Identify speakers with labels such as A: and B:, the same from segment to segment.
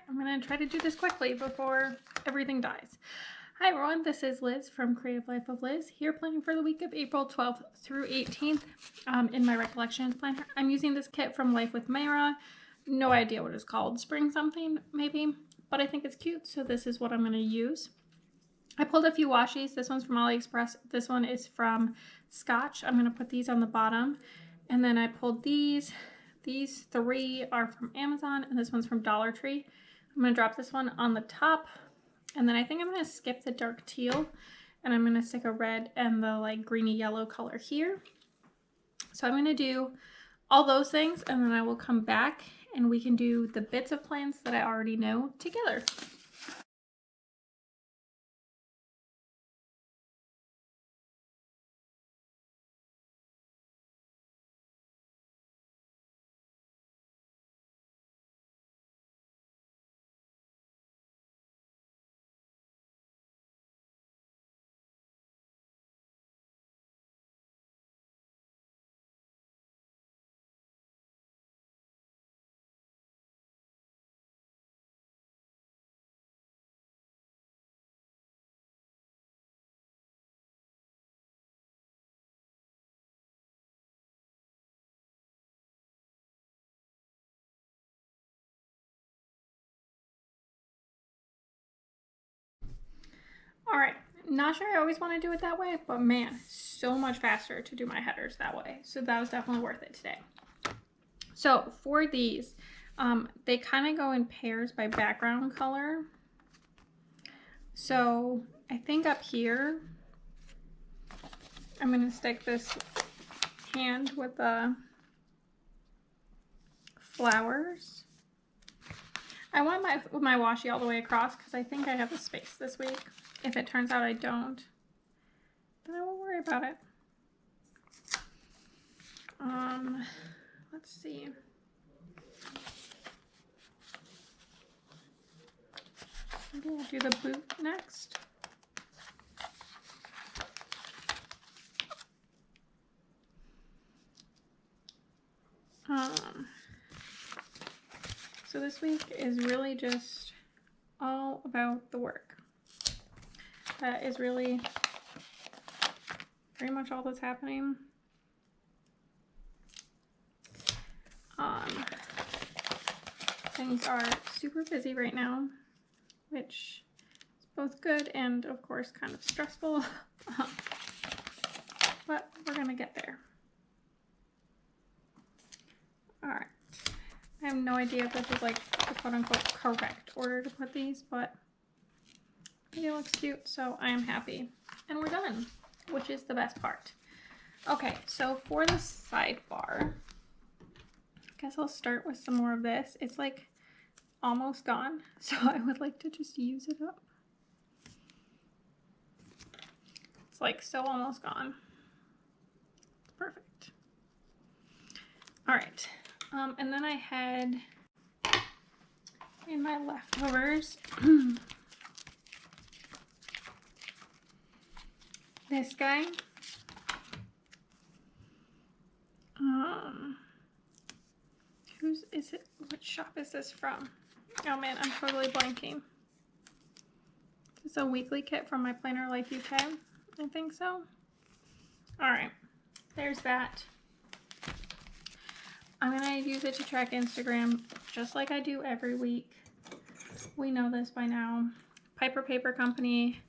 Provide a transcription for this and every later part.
A: I'm gonna try to do this quickly before everything dies. Hi everyone, this is Liz from Creative Life of Liz, here planning for the week of April 12th through 18th in my Recollections planner. I'm using this kit from Life with Mayra. No idea what it's called, spring something maybe, but I think it's cute, so this is what I'm gonna use. I pulled a few washies. This one's from AliExpress. This one is from Scotch. I'm gonna put these on the bottom. And then I pulled these. These three are from Amazon, and this one's from Dollar Tree. I'm gonna drop this one on the top, and then I think I'm gonna skip the dark teal, and I'm gonna stick a red and the like greeny yellow color here. So I'm gonna do all those things, and then I will come back and we can do the bits of plants that I already know together. All right, not sure I always want to do it that way, but man, so much faster to do my headers that way. So that was definitely worth it today. So for these, they kind of go in pairs by background color. So I think up here, I'm going to stick this hand with the flowers. I want my washi all the way across because I think I have the space this week. If it turns out I don't, then I won't worry about it. Let's see. Maybe we'll do the boot next. So this week is really just all about the work. That is really pretty much all that's happening. Things are super busy right now, which is both good and of course kind of stressful, but we're gonna get there. All right, I have no idea if this is like the quote-unquote correct order to put these, but I think it looks cute, so I am happy. And we're done, which is the best part. Okay, so for the sidebar, I guess I'll start with some more of this. It's like almost gone, so I would like to just use it up. It's like so almost gone. Perfect. All right, and then I had in my leftovers this guy. Whose is it? What shop is this from? Oh man, I'm totally blanking. This is a weekly kit from My Planner Life UK. I think so. All right, there's that. I'm gonna use it to track Instagram just like I do every week. We know this by now. Piper Paper Company.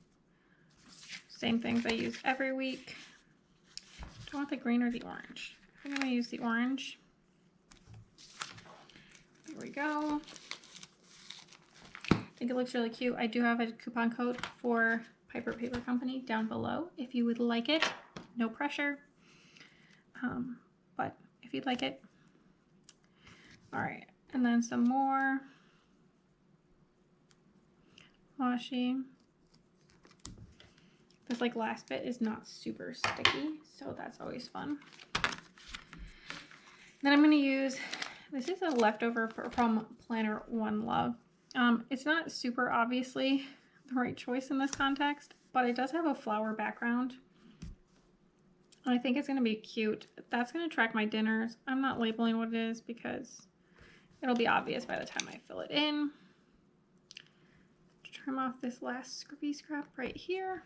A: Same things I use every week. Do I want the green or the orange? I think I'm gonna use the orange. There we go. I think it looks really cute. I do have a coupon code for Piper Paper Company down below if you would like it. No pressure. But if you'd like it. All right, and then some more washi. This like last bit is not super sticky, so that's always fun. Then I'm gonna use, this is a leftover from Planner One Love. It's not super obviously the right choice in this context, but it does have a flower background. And I think it's gonna be cute. That's gonna track my dinners. I'm not labeling what it is because it'll be obvious by the time I fill it in. trim off this last scrappy scrap right here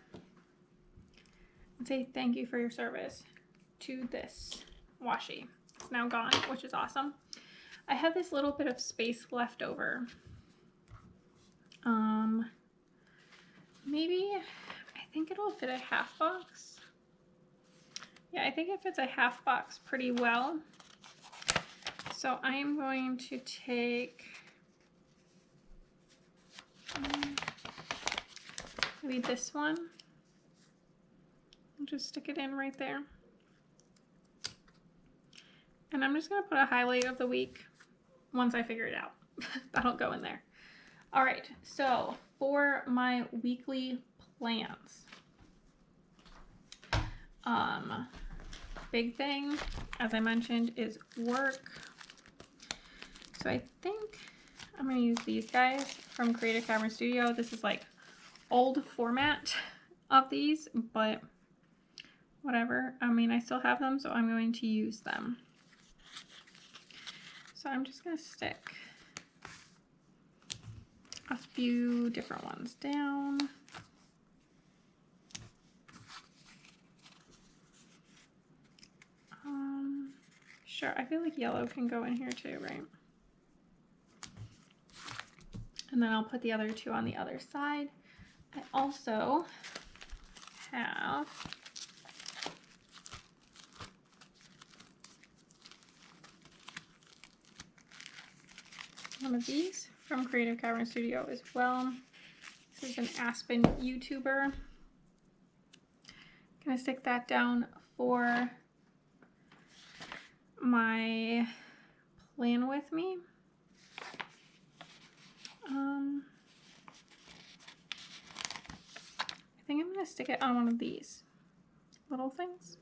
A: and say thank you for your service to this washi. It's now gone, which is awesome. I have this little bit of space left over. Maybe, I think it'll fit a half box. Yeah, I think it fits a half box pretty well. So I am going to take maybe this one. I'll just stick it in right there. And I'm just gonna put a highlight of the week once I figure it out. That'll go in there. All right, so for my weekly plans, big thing, as I mentioned, is work. So I think I'm gonna use these guys from Creative Cavern Studio. This is like old format of these, but whatever. I mean, I still have them, so I'm going to use them. So I'm just gonna stick a few different ones down. Sure, I feel like yellow can go in here too, right? And then I'll put the other two on the other side. I also have one of these from Creative Cavern Studio as well. This is an Aspen YouTuber. Gonna stick that down for my plan with me. I think I'm gonna stick it on one of these little things.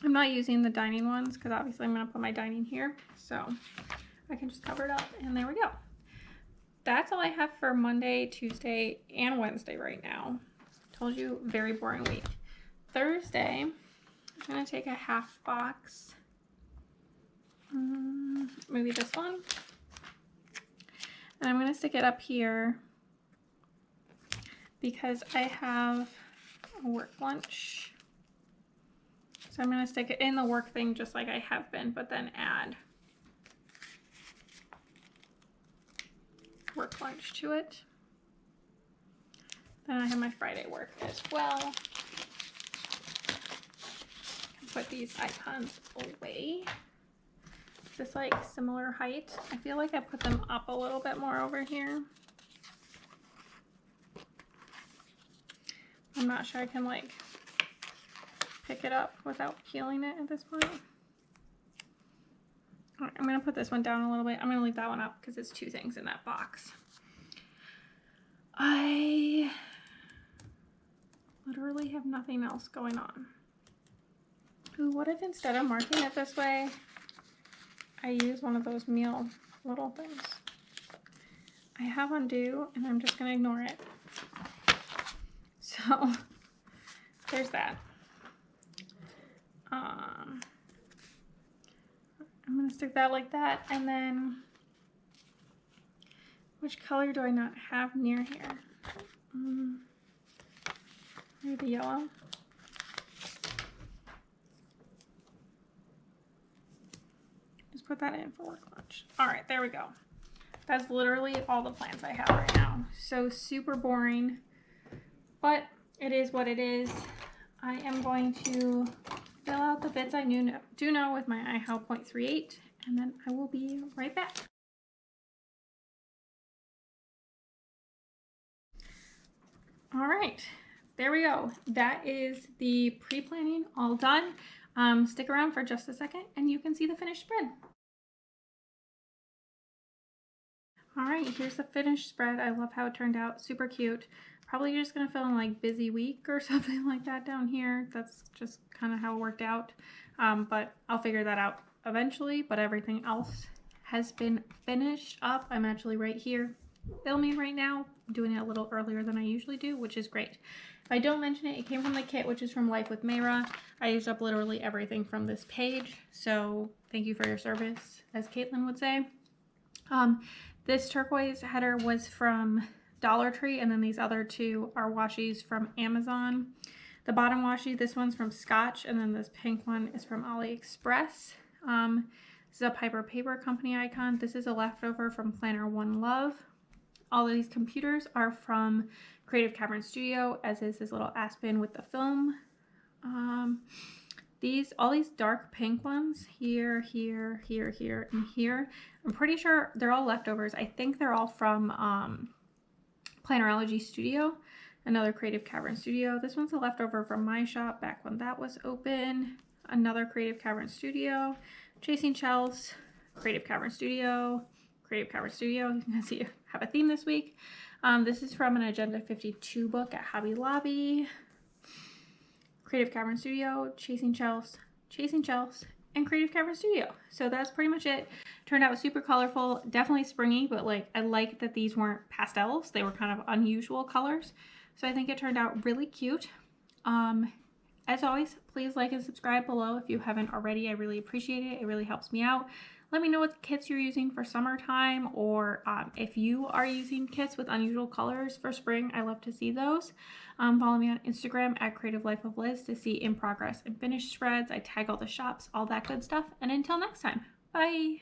A: I'm not using the dining ones because obviously I'm gonna put my dining here, so I can just cover it up, and there we go. That's all I have for Monday, Tuesday, and Wednesday right now. Told you, very boring week. Thursday, I'm gonna take a half box, maybe this one, and I'm gonna stick it up here because I have a work lunch. So I'm gonna stick it in the work thing just like I have been, but then add work lunch to it. Then I have my Friday work as well. Put these icons away. This like similar height. I feel like I put them up a little bit more over here. I'm not sure I can like pick it up without peeling it at this point. All right, I'm gonna put this one down a little bit. I'm gonna leave that one up because it's two things in that box. I literally have nothing else going on. Ooh, what if instead of marking it this way, I use one of those meal little things? I have undo and I'm just gonna ignore it. So there's that. I'm gonna stick that like that, and then which color do I not have near here? Maybe the yellow. Just put that in for work lunch. All right, there we go. That's literally all the plans I have right now. So super boring, but it is what it is. I am going to fill out the bits I do know with my iHow 0.38, and then I will be right back. All right, there we go. That is the pre-planning all done. Stick around for just a second and you can see the finished spread. All right, here's the finished spread. I love how it turned out, super cute. Probably just gonna fill in like busy week or something like that down here. That's just kind of how it worked out. But I'll figure that out eventually, but everything else has been finished up. I'm actually right here filming right now, doing it a little earlier than I usually do, which is great. If I don't mention it, it came from the kit, which is from Life with Mayra. I used up literally everything from this page, so thank you for your service, as Caitlin would say. This turquoise header was from Dollar Tree, and then these other two are washies from Amazon. The bottom washi, this one's from Scotch, and then this pink one is from AliExpress. This is a Piper Paper Company icon. This is a leftover from Planner One Love. All of these computers are from Creative Cavern Studio, as is this little Aspen with the film. All these dark pink ones, here, here, here, here, and here, I'm pretty sure they're all leftovers. I think they're all from Plannerology Studio, another Creative Cavern Studio. This one's a leftover from my shop back when that was open. Another Creative Cavern Studio. Chasing Shells, Creative Cavern Studio, Creative Cavern Studio. You can see I have a theme this week. This is from an Agenda 52 book at Hobby Lobby. Creative Cavern Studio, Chasing Shells, and Creative Cavern Studio. So that's pretty much it. Turned out super colorful, definitely springy, but like I like that these weren't pastels. They were kind of unusual colors. So I think it turned out really cute. As always, please like and subscribe below if you haven't already. I really appreciate it. It really helps me out. Let me know what kits you're using for summertime, or if you are using kits with unusual colors for spring. I love to see those. Follow me on Instagram at Creative Life of Liz to see in progress and finished spreads. I tag all the shops, all that good stuff. And until next time, bye.